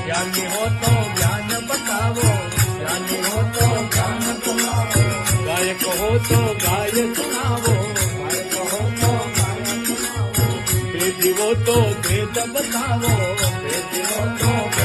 ज्ञानी हो तो ज्ञान बतावो, ज्ञानी हो तो ज्ञान सुनावो, गायक हो तो गाय सुनावो, गायक हो तो गाय सुनावो, भेदी हो तो भेद बतावो, भेदी हो तो